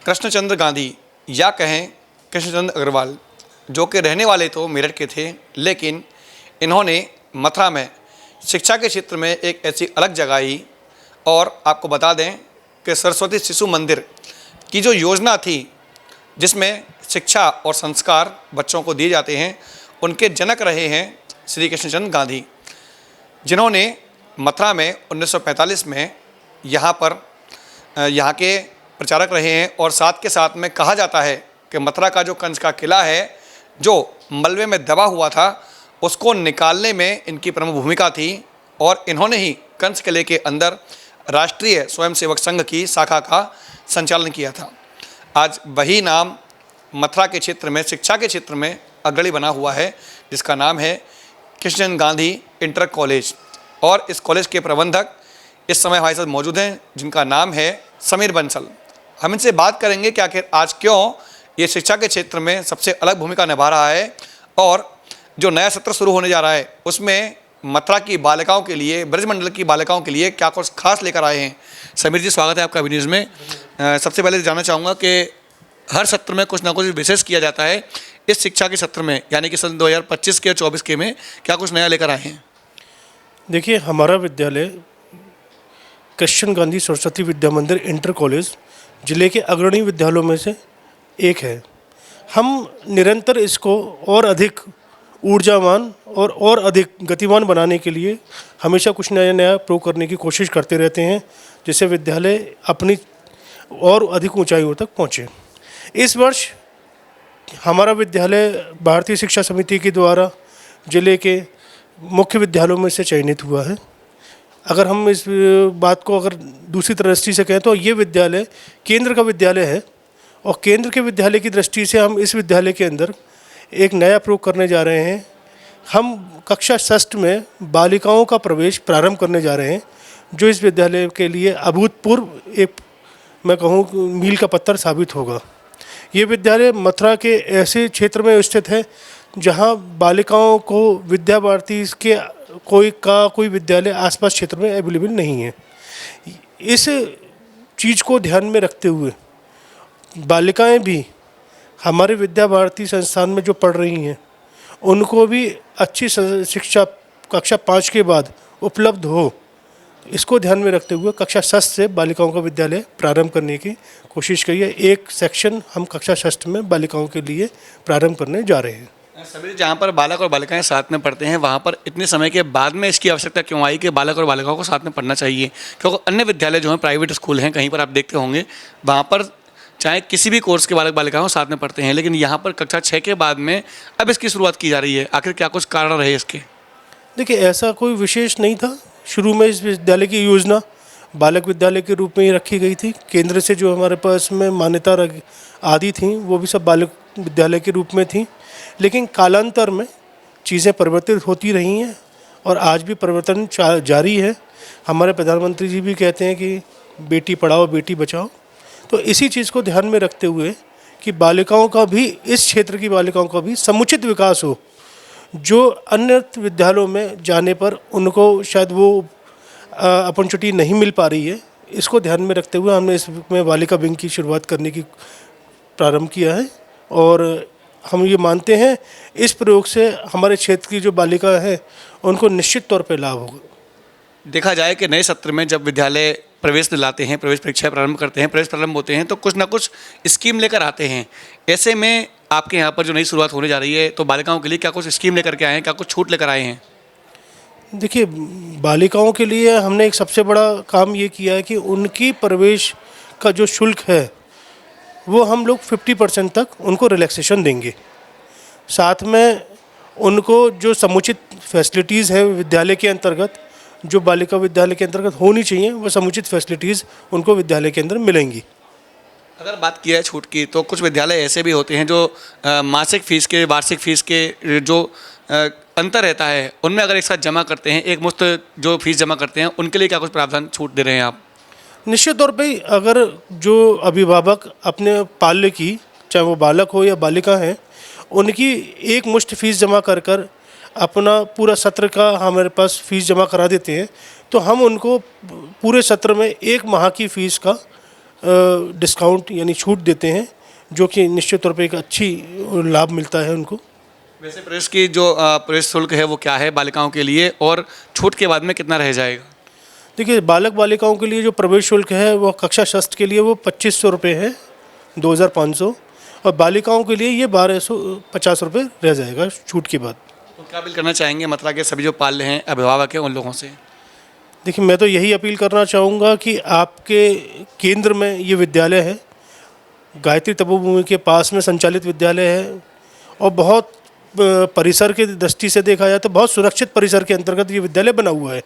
कृष्णचंद्र गांधी या कहें कृष्णचंद्र अग्रवाल, जो कि रहने वाले तो मेरठ के थे, लेकिन इन्होंने मथुरा में शिक्षा के क्षेत्र में एक ऐसी अलग जगाई। और आपको बता दें कि सरस्वती शिशु मंदिर की जो योजना थी, जिसमें शिक्षा और संस्कार बच्चों को दिए जाते हैं, उनके जनक रहे हैं श्री कृष्णचंद्र गांधी, जिन्होंने मथुरा में 1945 में यहाँ के प्रचारक रहे हैं। और साथ के साथ में कहा जाता है कि मथुरा का जो कंस का किला है, जो मलबे में दबा हुआ था, उसको निकालने में इनकी प्रमुख भूमिका थी। और इन्होंने ही कंस किले के अंदर राष्ट्रीय स्वयंसेवक संघ की शाखा का संचालन किया था। आज वही नाम मथुरा के क्षेत्र में, शिक्षा के क्षेत्र में अग्रणी बना हुआ है, जिसका नाम है कृष्णचंद्र गांधी इंटर कॉलेज। और इस कॉलेज के प्रबंधक इस समय हमारे साथ मौजूद हैं, जिनका नाम है समीर बंसल। हम इनसे बात करेंगे कि आखिर आज क्यों ये शिक्षा के क्षेत्र में सबसे अलग भूमिका निभा रहा है, और जो नया सत्र शुरू होने जा रहा है उसमें मथुरा की बालिकाओं के लिए, ब्रजमंडल की बालिकाओं के लिए क्या कुछ खास लेकर आए हैं। समीर जी, स्वागत है आपका अभी न्यूज़ में। सबसे पहले जानना चाहूँगा कि हर सत्र में कुछ ना कुछ विशेष किया जाता है, इस शिक्षा के सत्र में यानी कि सन 2025 के और 24 के में क्या कुछ नया लेकर आए हैं? देखिए, हमारा विद्यालय कृष्ण गांधी सरस्वती विद्या मंदिर इंटर कॉलेज जिले के अग्रणी विद्यालयों में से एक है। हम निरंतर इसको और अधिक ऊर्जावान और अधिक गतिमान बनाने के लिए हमेशा कुछ नया नया प्रयोग करने की कोशिश करते रहते हैं, जिससे विद्यालय अपनी और अधिक ऊंचाइयों तक पहुँचे। इस वर्ष हमारा विद्यालय भारतीय शिक्षा समिति के द्वारा जिले के मुख्य विद्यालयों में से चयनित हुआ है। अगर हम इस बात को अगर दूसरी दृष्टि से कहें तो ये विद्यालय केंद्र का विद्यालय है, और केंद्र के विद्यालय की दृष्टि से हम इस विद्यालय के अंदर एक नया प्रयोग करने जा रहे हैं। हम कक्षा षष्ठ में बालिकाओं का प्रवेश प्रारंभ करने जा रहे हैं, जो इस विद्यालय के लिए अभूतपूर्व एक, मैं कहूँ, मील का पत्थर साबित होगा। ये विद्यालय मथुरा के ऐसे क्षेत्र में स्थित है जहाँ बालिकाओं को विद्या भारती के कोई विद्यालय आसपास क्षेत्र में अवेलेबल नहीं है। इस चीज़ को ध्यान में रखते हुए बालिकाएं भी हमारे विद्या भारती संस्थान में जो पढ़ रही हैं, उनको भी अच्छी शिक्षा कक्षा 5 के बाद उपलब्ध हो, इसको ध्यान में रखते हुए कक्षा षष्ठ से बालिकाओं का विद्यालय प्रारंभ करने की कोशिश की है। एक सेक्शन हम कक्षा षष्ठ में बालिकाओं के लिए प्रारंभ करने जा रहे हैं। सभी जहाँ पर बालक और बालिकाएं साथ में पढ़ते हैं, वहाँ पर इतने समय के बाद में इसकी आवश्यकता क्यों आई कि बालक और बालिकाओं को साथ में पढ़ना चाहिए? क्योंकि अन्य विद्यालय जो हैं, प्राइवेट स्कूल हैं, कहीं पर आप देखते होंगे, वहाँ पर चाहे किसी भी कोर्स के बालक बालिकाओं साथ में पढ़ते हैं, लेकिन यहाँ पर कक्षा 6 के बाद में अब इसकी शुरुआत की जा रही है। आखिर क्या कुछ कारण रहे इसके? देखिए, ऐसा कोई विशेष नहीं था। शुरू में इस विद्यालय की योजना बालक विद्यालय के रूप में ही रखी गई थी। केंद्र से जो हमारे पास में मान्यता आदि थी, वो भी सब बालक विद्यालय के रूप में थी। लेकिन कालांतर में चीज़ें परिवर्तित होती रही हैं, और आज भी परिवर्तन जारी है। हमारे प्रधानमंत्री जी भी कहते हैं कि बेटी पढ़ाओ बेटी बचाओ। तो इसी चीज़ को ध्यान में रखते हुए कि बालिकाओं का भी, इस क्षेत्र की बालिकाओं का भी समुचित विकास हो, जो अन्य विद्यालयों में जाने पर उनको शायद वो अपॉर्चुनिटी नहीं मिल पा रही है, इसको ध्यान में रखते हुए हमने इसमें बालिका विंग की शुरुआत करने की प्रारंभ किया है। और हम ये मानते हैं इस प्रयोग से हमारे क्षेत्र की जो बालिका है उनको निश्चित तौर पे लाभ होगा। देखा जाए कि नए सत्र में जब विद्यालय प्रवेश दिलाते हैं, प्रवेश परीक्षा प्रारंभ करते हैं, प्रवेश प्रारंभ होते हैं, तो कुछ ना कुछ स्कीम लेकर आते हैं। ऐसे में आपके यहाँ पर जो नई शुरुआत होने जा रही है, तो बालिकाओं के लिए क्या कुछ स्कीम लेकर के आए हैं, क्या कुछ छूट लेकर आए हैं? देखिए, बालिकाओं के लिए हमने एक सबसे बड़ा काम ये किया है कि उनकी प्रवेश का जो शुल्क है वो हम लोग 50% तक उनको रिलैक्सेशन देंगे। साथ में उनको जो समुचित फैसिलिटीज़ हैं विद्यालय के अंतर्गत, जो बालिका विद्यालय के अंतर्गत होनी चाहिए, वो समुचित फैसिलिटीज़ उनको विद्यालय के अंदर मिलेंगी। अगर बात की है छूट की, तो कुछ विद्यालय ऐसे भी होते हैं जो मासिक फ़ीस के, वार्षिक फ़ीस के जो अंतर रहता है, उनमें अगर एक साथ जमा करते हैं, एक मुश्त जो फीस जमा करते हैं, उनके लिए क्या कुछ प्रावधान छूट दे रहे हैं आप? निश्चित तौर पे अगर जो अभिभावक अपने पाल्य की, चाहे वो बालक हो या बालिका है, उनकी एक मुश्त फीस जमा कर कर अपना पूरा सत्र का हमारे पास फीस जमा करा देते हैं, तो हम उनको पूरे सत्र में एक माह की फ़ीस का डिस्काउंट यानी छूट देते हैं, जो कि निश्चित तौर पे एक अच्छी लाभ मिलता है उनको। वैसे प्रवेश की जो प्रवेश शुल्क है वो क्या है बालिकाओं के लिए, और छूट के बाद में कितना रह जाएगा? देखिए, बालक बालिकाओं के लिए जो प्रवेश शुल्क है वो कक्षा षष्ठ के लिए वो 2500 रुपये है, 2500, और बालिकाओं के लिए ये 1250 रुपये रह जाएगा छूट के बाद। तो क्या अपील करना चाहेंगे मथुरा के सभी जो पाल्य हैं, अभिभावक हैं, उन लोगों से? देखिए, मैं तो यही अपील करना चाहूँगा कि आपके केंद्र में ये विद्यालय है, गायत्री तपोभूमि के पास में संचालित विद्यालय है, और बहुत परिसर की दृष्टि से देखा जाए तो बहुत सुरक्षित परिसर के अंतर्गत ये विद्यालय बना हुआ है।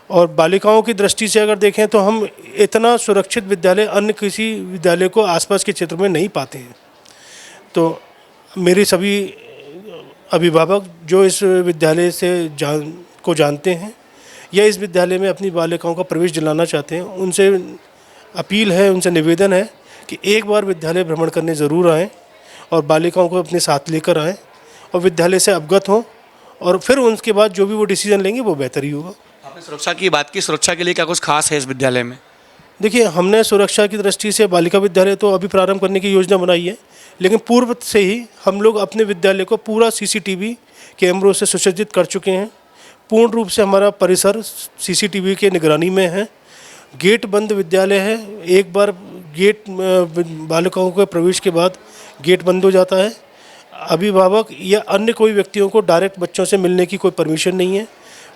और बालिकाओं की दृष्टि से अगर देखें तो हम इतना सुरक्षित विद्यालय अन्य किसी विद्यालय को आसपास के क्षेत्र में नहीं पाते हैं। तो मेरे सभी अभिभावक जो इस विद्यालय से जानते हैं या इस विद्यालय में अपनी बालिकाओं का प्रवेश दिलाना चाहते हैं, उनसे अपील है, उनसे निवेदन है कि एक बार विद्यालय भ्रमण करने ज़रूर आएँ और बालिकाओं को अपने साथ लेकर आएँ और विद्यालय से अवगत हों, और फिर उसके बाद जो भी वो डिसीजन लेंगे वो बेहतर ही होगा। आपने सुरक्षा की बात की, सुरक्षा के लिए क्या कुछ खास है इस विद्यालय में? देखिए, हमने सुरक्षा की दृष्टि से बालिका विद्यालय तो अभी प्रारंभ करने की योजना बनाई है, लेकिन पूर्व से ही हम लोग अपने विद्यालय को पूरा सीसीटीवी कैमरों से सुसज्जित कर चुके हैं। पूर्ण रूप से हमारा परिसर सीसीटीवी के निगरानी में है। गेट बंद विद्यालय है, एक बार गेट बालिकाओं के प्रवेश के बाद गेट बंद हो जाता है। अभिभावक या अन्य कोई व्यक्तियों को डायरेक्ट बच्चों से मिलने की कोई परमिशन नहीं है।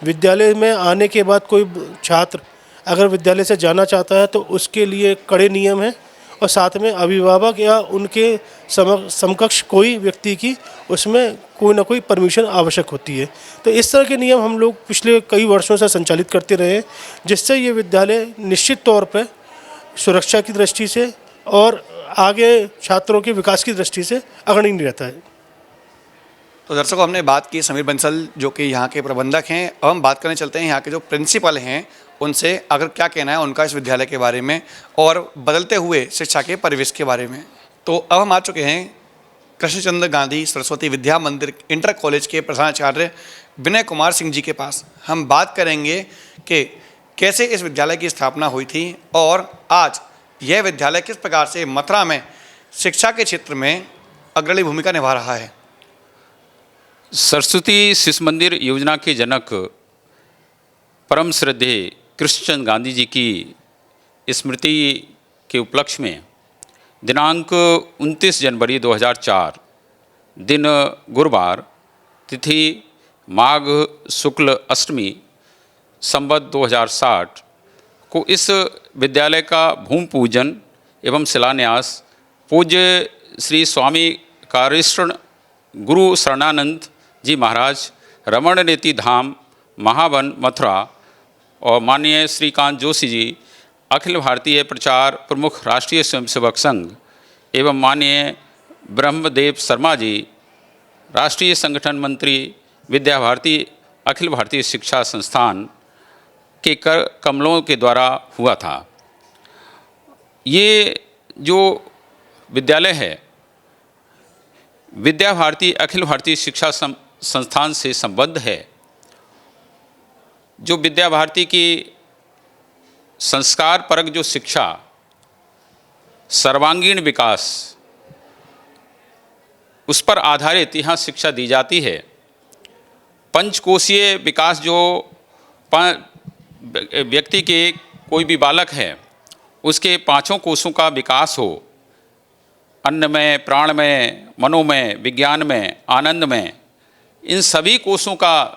विद्यालय में आने के बाद कोई छात्र अगर विद्यालय से जाना चाहता है तो उसके लिए कड़े नियम हैं, और साथ में अभिभावक या उनके समकक्ष कोई व्यक्ति की उसमें कोई ना कोई परमिशन आवश्यक होती है। तो इस तरह के नियम हम लोग पिछले कई वर्षों से संचालित करते रहे हैं, जिससे ये विद्यालय निश्चित तौर पर सुरक्षा की दृष्टि से और आगे छात्रों के विकास की दृष्टि से अग्रणी रहता है। तो दर्शकों, हमने बात की समीर बंसल जो कि यहाँ के प्रबंधक हैं। अब हम बात करने चलते हैं यहाँ के जो प्रिंसिपल हैं उनसे, अगर क्या कहना है उनका इस विद्यालय के बारे में और बदलते हुए शिक्षा के परिवेश के बारे में। तो अब हम आ चुके हैं कृष्णचंद्र गांधी सरस्वती विद्या मंदिर इंटर कॉलेज के प्रधानाचार्य विनय कुमार सिंह जी के पास। हम बात करेंगे कि कैसे इस विद्यालय की स्थापना हुई थी और आज यह विद्यालय किस प्रकार से मथुरा में शिक्षा के क्षेत्र में अग्रणी भूमिका निभा रहा है। सरस्वती शिशु मंदिर योजना के जनक परम श्रद्धेय कृष्णचंद्र गांधी जी की स्मृति के उपलक्ष्य में दिनांक 29 जनवरी 2004 दिन गुरुवार, तिथि माघ शुक्ल अष्टमी, संवत 2060 को इस विद्यालय का भूमि पूजन एवं शिलान्यास पूज्य श्री स्वामी कारेश्वर गुरु शरणानंद जी महाराज रमण नेति धाम महावन मथुरा और माननीय श्रीकांत जोशी जी अखिल भारतीय प्रचार प्रमुख राष्ट्रीय स्वयंसेवक संघ एवं माननीय ब्रह्मदेव शर्मा जी राष्ट्रीय संगठन मंत्री विद्या भारती अखिल भारतीय शिक्षा संस्थान के कर कमलों के द्वारा हुआ था। ये जो विद्यालय है विद्या भारती अखिल भारतीय शिक्षा संस्थान से संबद्ध है। जो विद्या भारती की संस्कार परक जो शिक्षा, सर्वांगीण विकास, उस पर आधारित यहाँ शिक्षा दी जाती है। पंचकोशीय विकास जो व्यक्ति के कोई भी बालक है उसके पांचों कोशों का विकास हो, अन्न में, प्राण में, मनोमय, विज्ञान में, आनंद में, इन सभी कोशों का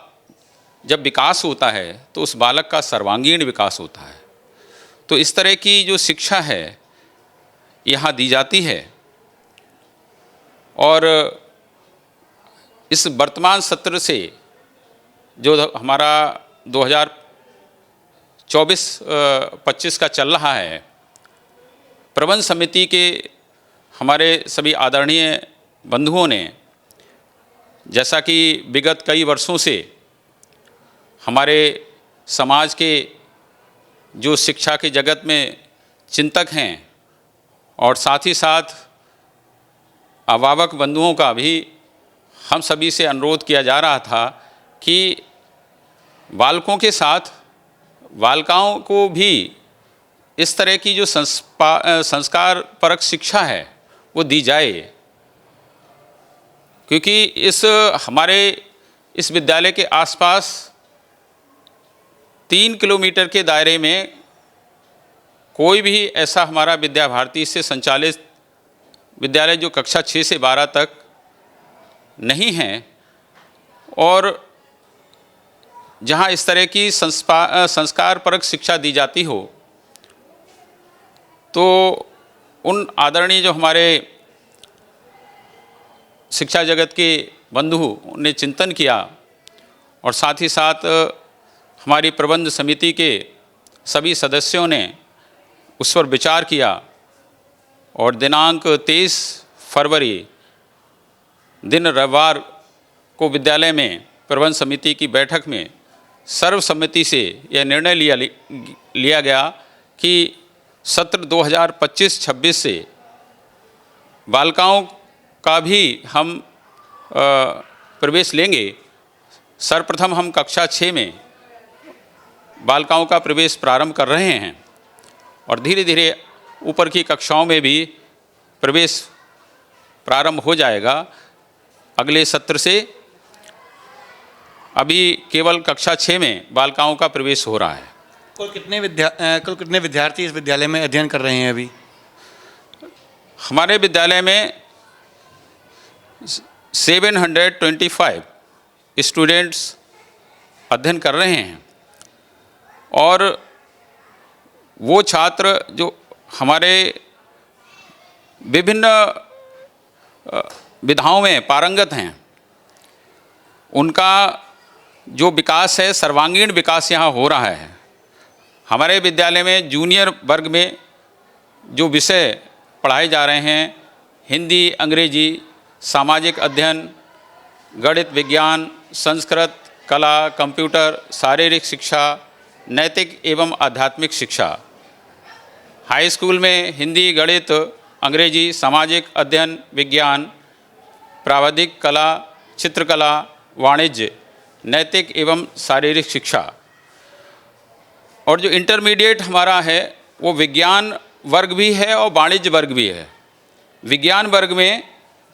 जब विकास होता है तो उस बालक का सर्वांगीण विकास होता है। तो इस तरह की जो शिक्षा है यहाँ दी जाती है। और इस वर्तमान सत्र से जो हमारा 2024-25 का चल रहा है, प्रबंध समिति के हमारे सभी आदरणीय बंधुओं ने, जैसा कि विगत कई वर्षों से हमारे समाज के जो शिक्षा के जगत में चिंतक हैं और साथ ही साथ अभिभावक बंधुओं का भी हम सभी से अनुरोध किया जा रहा था कि बालकों के साथ बालिकाओं को भी इस तरह की जो संस्कार परक शिक्षा है वो दी जाए, क्योंकि हमारे इस विद्यालय के आसपास 3 किलोमीटर के दायरे में कोई भी ऐसा हमारा विद्या भारती से संचालित विद्यालय जो कक्षा 6 से 12 तक नहीं है, और जहाँ इस तरह की संस्कार परक शिक्षा दी जाती हो, तो उन आदरणीय जो हमारे शिक्षा जगत के बंधु ने चिंतन किया, और साथ ही साथ हमारी प्रबंध समिति के सभी सदस्यों ने उस पर विचार किया, और दिनांक 23 फरवरी दिन रविवार को विद्यालय में प्रबंध समिति की बैठक में सर्वसम्मति से यह निर्णय लिया गया कि सत्र 2025-26 से बालिकाओं का भी हम प्रवेश लेंगे। सर्वप्रथम हम कक्षा 6 में बालिकाओं का प्रवेश प्रारंभ कर रहे हैं, और धीरे धीरे ऊपर की कक्षाओं में भी प्रवेश प्रारंभ हो जाएगा अगले सत्र से। अभी केवल कक्षा 6 में बालिकाओं का प्रवेश हो रहा है। कुल कितने विद्यार्थी इस विद्यालय में अध्ययन कर रहे हैं अभी? हमारे विद्यालय में 725 स्टूडेंट्स अध्ययन कर रहे हैं, और वो छात्र जो हमारे विभिन्न विधाओं में पारंगत हैं, उनका जो विकास है, सर्वांगीण विकास यहाँ हो रहा है। हमारे विद्यालय में जूनियर वर्ग में जो विषय पढ़ाए जा रहे हैं, हिंदी, अंग्रेजी, सामाजिक अध्ययन, गणित, विज्ञान, संस्कृत, कला, कंप्यूटर, शारीरिक शिक्षा, नैतिक एवं आध्यात्मिक शिक्षा। हाई स्कूल में हिंदी, गणित, अंग्रेजी, सामाजिक अध्ययन, विज्ञान, प्राविधिक कला, चित्रकला, वाणिज्य, नैतिक एवं शारीरिक शिक्षा। और जो इंटरमीडिएट हमारा है वो विज्ञान वर्ग भी है और वाणिज्य वर्ग भी है। विज्ञान वर्ग में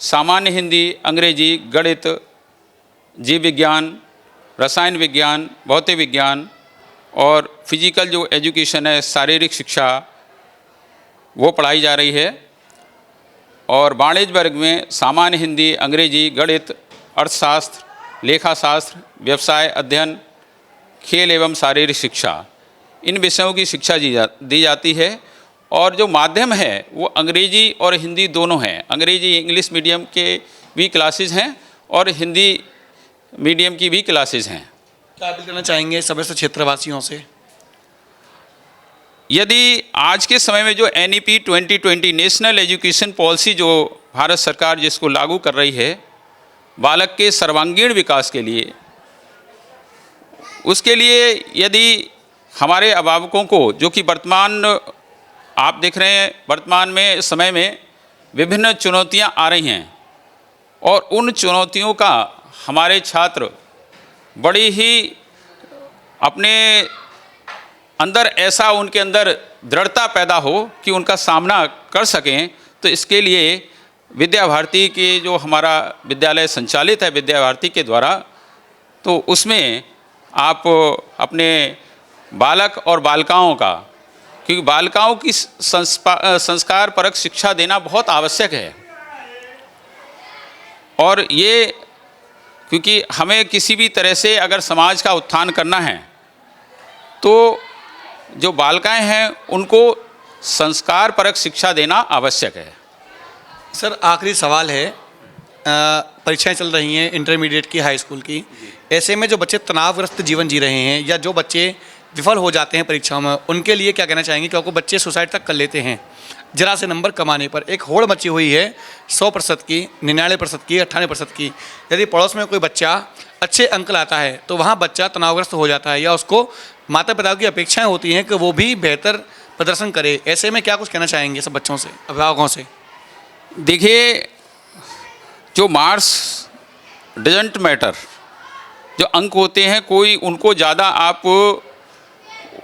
सामान्य हिंदी, अंग्रेजी, गणित, जीव विज्ञान, रसायन विज्ञान, भौतिक विज्ञान और फिजिकल जो एजुकेशन है, शारीरिक शिक्षा, वो पढ़ाई जा रही है। और वाणिज्य वर्ग में सामान्य हिंदी, अंग्रेजी, गणित, अर्थशास्त्र, लेखाशास्त्र, व्यवसाय अध्ययन, खेल एवं शारीरिक शिक्षा, इन विषयों की शिक्षा दी जाती है। और जो माध्यम है वो अंग्रेजी और हिंदी दोनों हैं। अंग्रेजी इंग्लिश मीडियम के भी क्लासेस हैं और हिंदी मीडियम की भी क्लासेस हैं। क्या अपील करना चाहेंगे समस्त क्षेत्रवासियों से? यदि आज के समय में जो NEP 2020 नेशनल एजुकेशन पॉलिसी जो भारत सरकार जिसको लागू कर रही है बालक के सर्वांगीण विकास के लिए, उसके लिए यदि हमारे अभिभावकों को, जो कि वर्तमान आप देख रहे हैं वर्तमान में समय में विभिन्न चुनौतियां आ रही हैं, और उन चुनौतियों का हमारे छात्र बड़ी ही अपने अंदर ऐसा उनके अंदर दृढ़ता पैदा हो कि उनका सामना कर सकें, तो इसके लिए विद्या भारती के जो हमारा विद्यालय संचालित है विद्या भारती के द्वारा, तो उसमें आप अपने बालक और बालिकाओं का, क्योंकि बालिकाओं की संस्कार परक शिक्षा देना बहुत आवश्यक है। और ये क्योंकि हमें किसी भी तरह से अगर समाज का उत्थान करना है तो जो बालिकाएं हैं उनको संस्कार परक शिक्षा देना आवश्यक है। सर, आखिरी सवाल है, परीक्षाएं चल रही हैं इंटरमीडिएट की, हाई स्कूल की, ऐसे में जो बच्चे तनावग्रस्त जीवन जी रहे हैं या जो बच्चे विफल हो जाते हैं परीक्षाओं में, उनके लिए क्या कहना चाहेंगे? क्योंकि बच्चे सुसाइड तक कर लेते हैं जरा से नंबर कमाने पर। एक होड़ मची हुई है 100% की, 99% की, 98% की। यदि पड़ोस में कोई बच्चा अच्छे अंक लाता है तो वहाँ बच्चा तनावग्रस्त हो जाता है, या उसको माता पिता की अपेक्षाएं होती हैं कि वो भी बेहतर प्रदर्शन करे। ऐसे में क्या कुछ कहना चाहेंगे सब बच्चों से, अभिभावकों से? देखिए, जो मार्क्स डजंट मैटर, जो अंक होते हैं कोई उनको ज़्यादा आप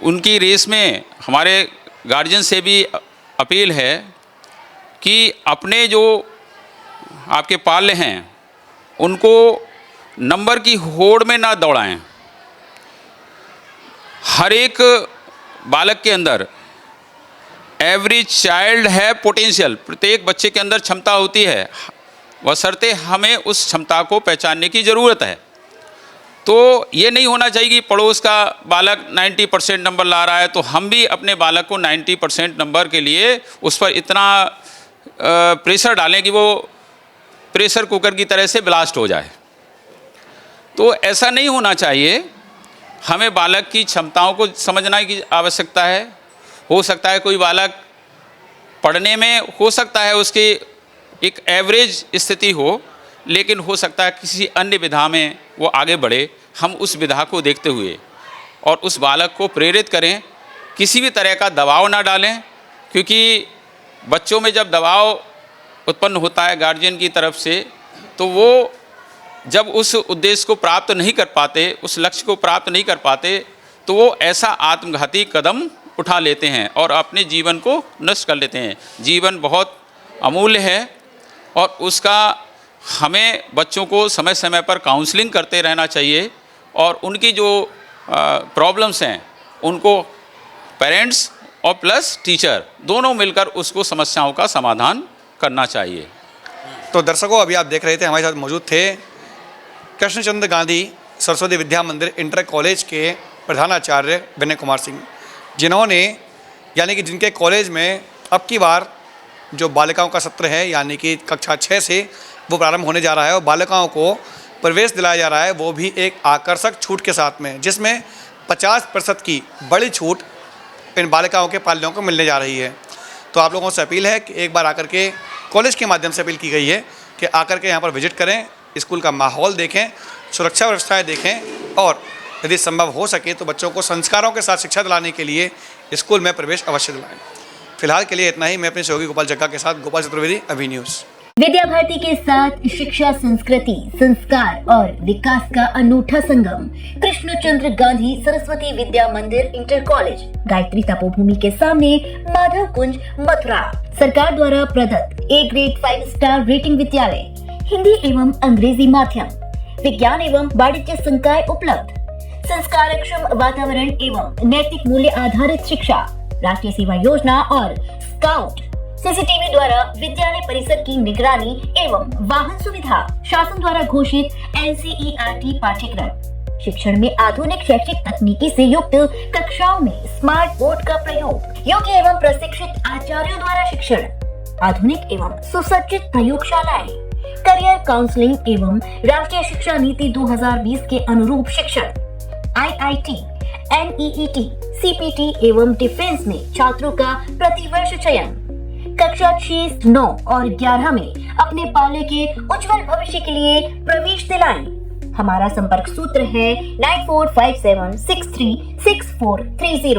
उनकी रेस में हमारे गार्जियन से भी अपील है कि अपने जो आपके पाल्य हैं उनको नंबर की होड़ में ना दौड़ाएं। हर एक बालक के अंदर एवरी चाइल्ड है पोटेंशियल, प्रत्येक बच्चे के अंदर क्षमता होती है, बशर्ते हमें उस क्षमता को पहचानने की ज़रूरत है। तो ये नहीं होना चाहिए कि पड़ोस का बालक 90% नंबर ला रहा है तो हम भी अपने बालक को 90% नंबर के लिए उस पर इतना प्रेशर डालें कि वो प्रेशर कुकर की तरह से ब्लास्ट हो जाए। तो ऐसा नहीं होना चाहिए। हमें बालक की क्षमताओं को समझना की आवश्यकता है। हो सकता है कोई बालक पढ़ने में हो सकता है उसकी एक एवरेज स्थिति हो, लेकिन हो सकता है किसी अन्य विधा में वो आगे बढ़े। हम उस विधा को देखते हुए और उस बालक को प्रेरित करें, किसी भी तरह का दबाव ना डालें, क्योंकि बच्चों में जब दबाव उत्पन्न होता है गार्जियन की तरफ से तो वो जब उस उद्देश्य को प्राप्त नहीं कर पाते, उस लक्ष्य को प्राप्त नहीं कर पाते, तो वो ऐसा आत्मघाती कदम उठा लेते हैं और अपने जीवन को नष्ट कर लेते हैं। जीवन बहुत अमूल्य है और उसका हमें बच्चों को समय समय पर काउंसलिंग करते रहना चाहिए और उनकी जो प्रॉब्लम्स हैं उनको पेरेंट्स और प्लस टीचर दोनों मिलकर उसको समस्याओं का समाधान करना चाहिए। तो दर्शकों, अभी आप देख रहे थे, हमारे साथ मौजूद थे कृष्णचंद्र गांधी सरस्वती विद्या मंदिर इंटर कॉलेज के प्रधानाचार्य विनय कुमार सिंह, जिन्होंने यानी कि जिनके कॉलेज में अब की बार जो बालिकाओं का सत्र है यानी कि कक्षा 6 से वो प्रारंभ होने जा रहा है और बालिकाओं को प्रवेश दिलाया जा रहा है, वो भी एक आकर्षक छूट के साथ में, जिसमें 50% की बड़ी छूट इन बालिकाओं के पाल्यों को मिलने जा रही है। तो आप लोगों से अपील है कि एक बार आकर के, कॉलेज के माध्यम से अपील की गई है कि आकर के यहाँ पर विजिट करें, स्कूल का माहौल देखें, सुरक्षा व्यवस्थाएं देखें और यदि संभव हो सके तो बच्चों को संस्कारों के साथ शिक्षा दिलाने के लिए स्कूल में प्रवेश अवश्य दिलाएं। फिलहाल के लिए इतना ही। मैं अपने सहयोगी गोपाल जग्गा के साथ गोपाल चतुर्वेदी, अभी न्यूज़। विद्या भारती के साथ शिक्षा, संस्कृति, संस्कार और विकास का अनूठा संगम। कृष्णचंद्र गांधी सरस्वती विद्या मंदिर इंटर कॉलेज, गायत्री तपोभूमि के सामने, माधव कुंज, मथुरा। सरकार द्वारा प्रदत्त A ग्रेड 5 स्टार रेटिंग विद्यालय, हिंदी एवं अंग्रेजी माध्यम, विज्ञान एवं वाणिज्य संकाय उपलब्ध, संस्कारक्षम वातावरण एवं नैतिक मूल्य आधारित शिक्षा, राष्ट्रीय सेवा योजना और स्काउट, सीसीटीवी द्वारा विद्यालय परिसर की निगरानी एवं वाहन सुविधा, शासन द्वारा घोषित NCERT पाठ्यक्रम, शिक्षण में आधुनिक शैक्षिक तकनीकी से युक्त कक्षाओं में स्मार्ट बोर्ड का प्रयोग, योग्य एवं प्रशिक्षित आचार्यों द्वारा शिक्षण, आधुनिक एवं सुसज्जित प्रयोगशालाएं, करियर काउंसलिंग एवं राष्ट्रीय शिक्षा नीति 2020 के अनुरूप शिक्षण, IIT, NEET, CPT एवं डिफेंस में छात्रों का प्रतिवर्ष चयन, कक्षा 6, 9 और 11 में अपने पाले के उज्जवल भविष्य के लिए प्रवेश दिलाएं। हमारा संपर्क सूत्र है 9457636430।